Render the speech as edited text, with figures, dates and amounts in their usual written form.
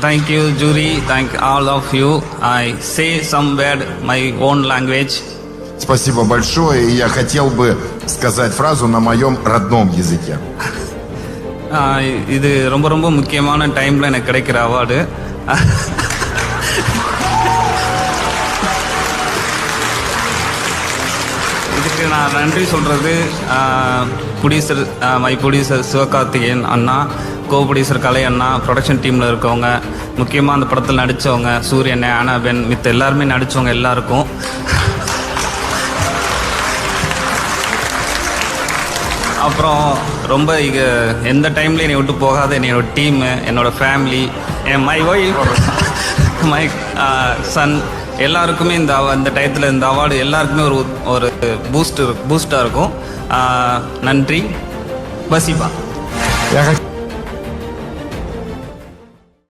Thank you, jury. Thank all of you. I say some word my own language. Спасибо большое, и я хотел бы сказать фразу на моем родном языке. இது ரொம்ப ரொம்ப முக்கியமான டைமில் எனக்கு கிடைக்கிற அவார்டு. இதுக்கு நான் நன்றி சொல்கிறது producer my producer Sivakarthikeyan Anna, go producer Kalai Anna, production டீமில் இருக்கவங்க, முக்கியமாக அந்த படத்தில் நடித்தவங்க சூரியன், ஆனாபென், மித்த எல்லாருமே நடித்தவங்க எல்லாருக்கும். அப்புறம் ரொம்ப எந்த டைம்லையும் என்னை விட்டு போகாத என்னோட டீமு, என்னோடய family, my wife, my son எல்லாருக்குமே இந்த டயத்தில் இந்த அவார்டு எல்லாருக்குமே ஒரு பூஸ்டாக இருக்கும். நன்றி. பசிபா.